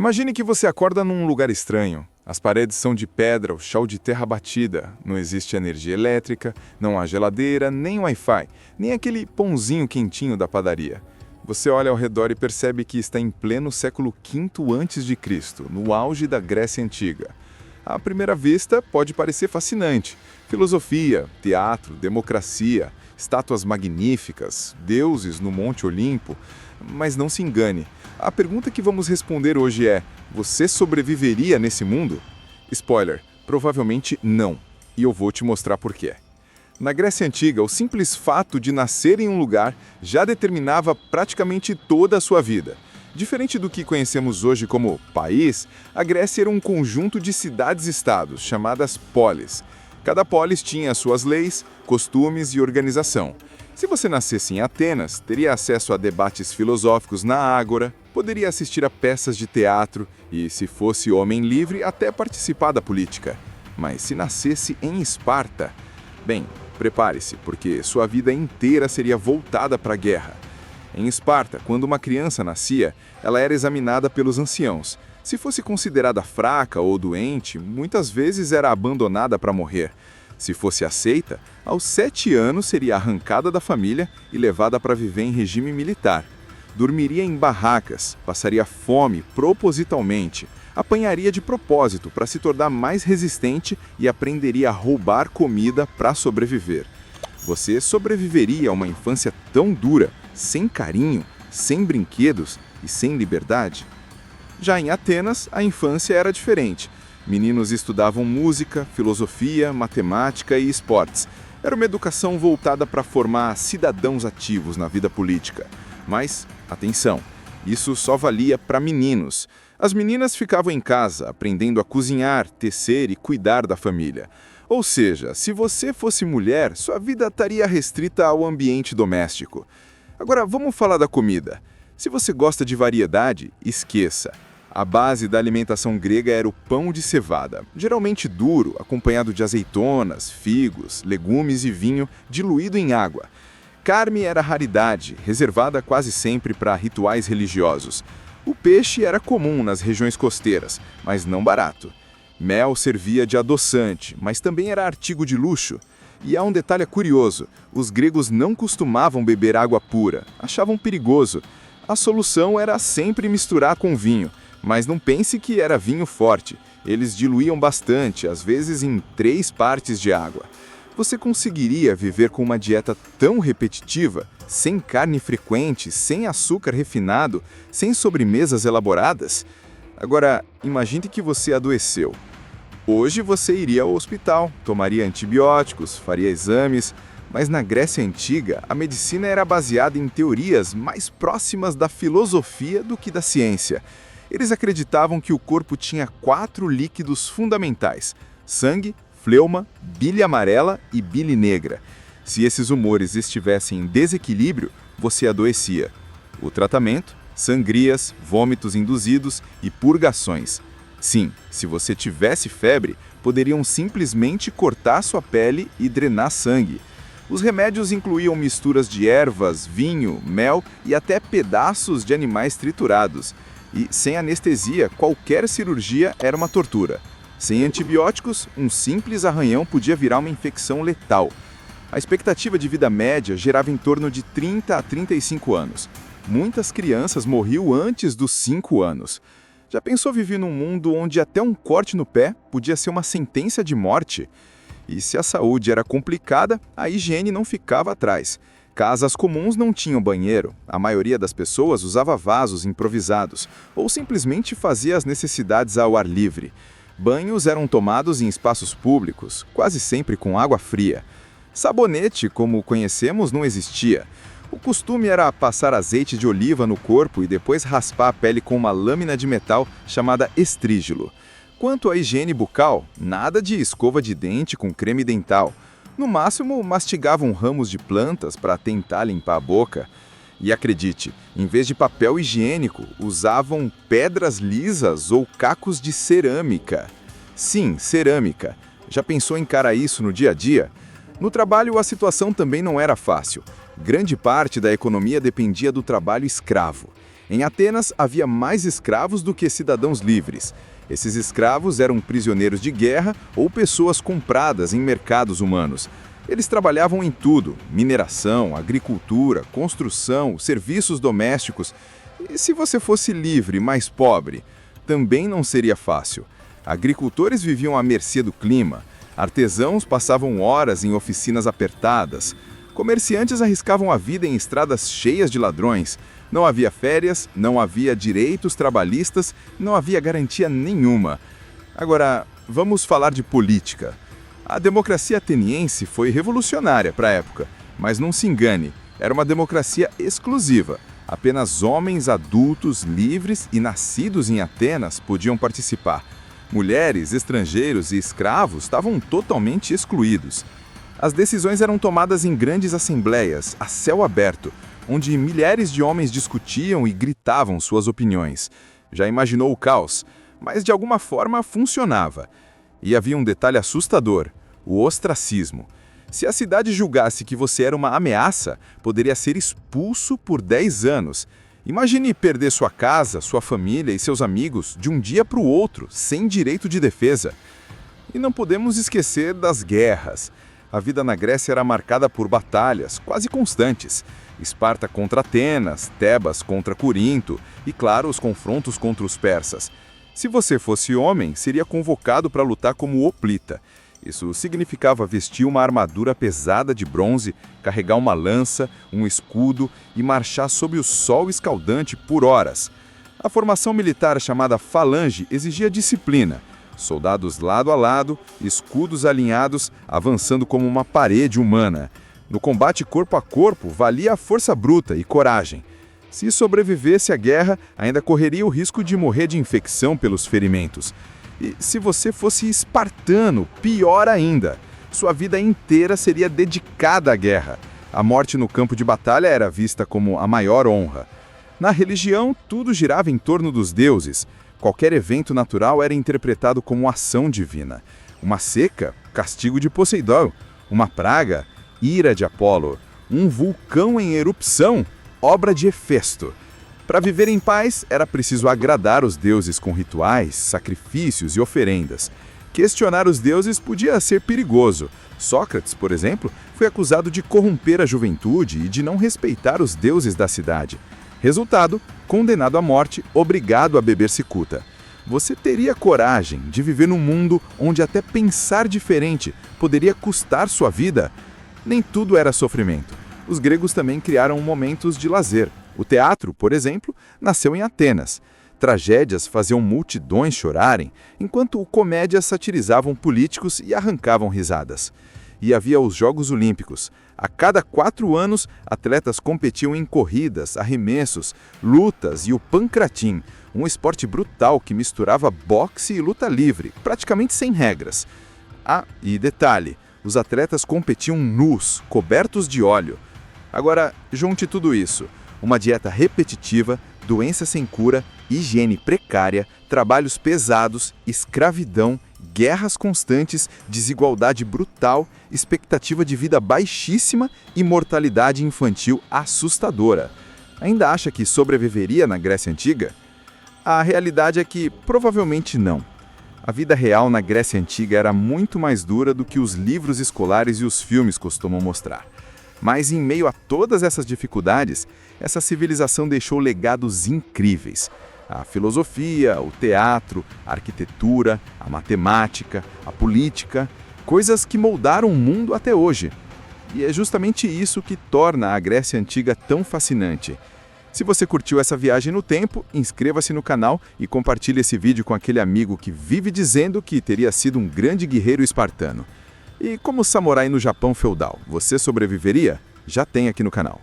Imagine que você acorda num lugar estranho. As paredes são de pedra, o chão de terra batida. Não existe energia elétrica, não há geladeira, nem Wi-Fi, nem aquele pãozinho quentinho da padaria. Você olha ao redor e percebe que está em pleno século V a.C., no auge da Grécia Antiga. À primeira vista, pode parecer fascinante. Filosofia, teatro, democracia, estátuas magníficas, deuses no Monte Olimpo. Mas não se engane. A pergunta que vamos responder hoje é: você sobreviveria nesse mundo? Spoiler, provavelmente não. E eu vou te mostrar por quê. Na Grécia Antiga, o simples fato de nascer em um lugar já determinava praticamente toda a sua vida. Diferente do que conhecemos hoje como país, a Grécia era um conjunto de cidades-estados, chamadas polis. Cada polis tinha suas leis, costumes e organização. Se você nascesse em Atenas, teria acesso a debates filosóficos na ágora, poderia assistir a peças de teatro e, se fosse homem livre, até participar da política. Mas se nascesse em Esparta, bem, prepare-se, porque sua vida inteira seria voltada para a guerra. Em Esparta, quando uma criança nascia, ela era examinada pelos anciãos. Se fosse considerada fraca ou doente, muitas vezes era abandonada para morrer. Se fosse aceita, aos 7 anos seria arrancada da família e levada para viver em regime militar. Dormiria em barracas, passaria fome propositalmente, apanharia de propósito para se tornar mais resistente e aprenderia a roubar comida para sobreviver. Você sobreviveria a uma infância tão dura, sem carinho, sem brinquedos e sem liberdade? Já em Atenas, a infância era diferente. Meninos estudavam música, filosofia, matemática e esportes. Era uma educação voltada para formar cidadãos ativos na vida política. Mas, atenção, isso só valia para meninos. As meninas ficavam em casa, aprendendo a cozinhar, tecer e cuidar da família. Ou seja, se você fosse mulher, sua vida estaria restrita ao ambiente doméstico. Agora, vamos falar da comida. Se você gosta de variedade, esqueça. A base da alimentação grega era o pão de cevada, geralmente duro, acompanhado de azeitonas, figos, legumes e vinho diluído em água. Carne era raridade, reservada quase sempre para rituais religiosos. O peixe era comum nas regiões costeiras, mas não barato. Mel servia de adoçante, mas também era artigo de luxo. E há um detalhe curioso: os gregos não costumavam beber água pura, achavam perigoso. A solução era sempre misturar com vinho, mas não pense que era vinho forte. Eles diluíam bastante, às vezes em 3 partes de água. Você conseguiria viver com uma dieta tão repetitiva, sem carne frequente, sem açúcar refinado, sem sobremesas elaboradas? Agora, imagine que você adoeceu. Hoje você iria ao hospital, tomaria antibióticos, faria exames, mas na Grécia Antiga a medicina era baseada em teorias mais próximas da filosofia do que da ciência. Eles acreditavam que o corpo tinha 4 líquidos fundamentais: sangue, fleuma, bile amarela e bile negra. Se esses humores estivessem em desequilíbrio, você adoecia. O tratamento? Sangrias, vômitos induzidos e purgações. Sim, se você tivesse febre, poderiam simplesmente cortar sua pele e drenar sangue. Os remédios incluíam misturas de ervas, vinho, mel e até pedaços de animais triturados. E, sem anestesia, qualquer cirurgia era uma tortura. Sem antibióticos, um simples arranhão podia virar uma infecção letal. A expectativa de vida média gerava em torno de 30 a 35 anos. Muitas crianças morriam antes dos 5 anos. Já pensou viver num mundo onde até um corte no pé podia ser uma sentença de morte? E se a saúde era complicada, a higiene não ficava atrás. Casas comuns não tinham banheiro, a maioria das pessoas usava vasos improvisados ou simplesmente fazia as necessidades ao ar livre. Banhos eram tomados em espaços públicos, quase sempre com água fria. Sabonete, como conhecemos, não existia. O costume era passar azeite de oliva no corpo e depois raspar a pele com uma lâmina de metal chamada estrígilo. Quanto à higiene bucal, nada de escova de dente com creme dental. No máximo, mastigavam ramos de plantas para tentar limpar a boca. E acredite, em vez de papel higiênico, usavam pedras lisas ou cacos de cerâmica. Sim, cerâmica. Já pensou em encarar isso no dia a dia? No trabalho, a situação também não era fácil. Grande parte da economia dependia do trabalho escravo. Em Atenas, havia mais escravos do que cidadãos livres. Esses escravos eram prisioneiros de guerra ou pessoas compradas em mercados humanos. Eles trabalhavam em tudo: mineração, agricultura, construção, serviços domésticos. E se você fosse livre, mas pobre? Também não seria fácil. Agricultores viviam à mercê do clima. Artesãos passavam horas em oficinas apertadas. Comerciantes arriscavam a vida em estradas cheias de ladrões. Não havia férias, não havia direitos trabalhistas, não havia garantia nenhuma. Agora, vamos falar de política. A democracia ateniense foi revolucionária para a época, mas não se engane, era uma democracia exclusiva. Apenas homens adultos, livres e nascidos em Atenas podiam participar. Mulheres, estrangeiros e escravos estavam totalmente excluídos. As decisões eram tomadas em grandes assembleias, a céu aberto, onde milhares de homens discutiam e gritavam suas opiniões. Já imaginou o caos? Mas de alguma forma funcionava. E havia um detalhe assustador: o ostracismo. Se a cidade julgasse que você era uma ameaça, poderia ser expulso por 10 anos. Imagine perder sua casa, sua família e seus amigos de um dia para o outro, sem direito de defesa. E não podemos esquecer das guerras. A vida na Grécia era marcada por batalhas quase constantes. Esparta contra Atenas, Tebas contra Corinto e, claro, os confrontos contra os persas. Se você fosse homem, seria convocado para lutar como hoplita. Isso significava vestir uma armadura pesada de bronze, carregar uma lança, um escudo e marchar sob o sol escaldante por horas. A formação militar chamada falange exigia disciplina. Soldados lado a lado, escudos alinhados, avançando como uma parede humana. No combate corpo a corpo, valia a força bruta e coragem. Se sobrevivesse à guerra, ainda correria o risco de morrer de infecção pelos ferimentos. E se você fosse espartano, pior ainda. Sua vida inteira seria dedicada à guerra. A morte no campo de batalha era vista como a maior honra. Na religião, tudo girava em torno dos deuses. Qualquer evento natural era interpretado como ação divina. Uma seca, castigo de Poseidon. Uma praga, ira de Apolo. Um vulcão em erupção, obra de Hefesto. Para viver em paz, era preciso agradar os deuses com rituais, sacrifícios e oferendas. Questionar os deuses podia ser perigoso. Sócrates, por exemplo, foi acusado de corromper a juventude e de não respeitar os deuses da cidade. Resultado, condenado à morte, obrigado a beber cicuta. Você teria coragem de viver num mundo onde até pensar diferente poderia custar sua vida? Nem tudo era sofrimento. Os gregos também criaram momentos de lazer. O teatro, por exemplo, nasceu em Atenas. Tragédias faziam multidões chorarem, enquanto comédias satirizavam políticos e arrancavam risadas. E havia os Jogos Olímpicos. A cada 4 anos, atletas competiam em corridas, arremessos, lutas e o pancratim, um esporte brutal que misturava boxe e luta livre, praticamente sem regras. Ah, e detalhe, os atletas competiam nus, cobertos de óleo. Agora, junte tudo isso: uma dieta repetitiva, doença sem cura, higiene precária, trabalhos pesados, escravidão, guerras constantes, desigualdade brutal, expectativa de vida baixíssima e mortalidade infantil assustadora. Ainda acha que sobreviveria na Grécia Antiga? A realidade é que provavelmente não. A vida real na Grécia Antiga era muito mais dura do que os livros escolares e os filmes costumam mostrar. Mas em meio a todas essas dificuldades, essa civilização deixou legados incríveis. A filosofia, o teatro, a arquitetura, a matemática, a política, coisas que moldaram o mundo até hoje. E é justamente isso que torna a Grécia Antiga tão fascinante. Se você curtiu essa viagem no tempo, inscreva-se no canal e compartilhe esse vídeo com aquele amigo que vive dizendo que teria sido um grande guerreiro espartano. E como samurai no Japão feudal, você sobreviveria? Já tem aqui no canal.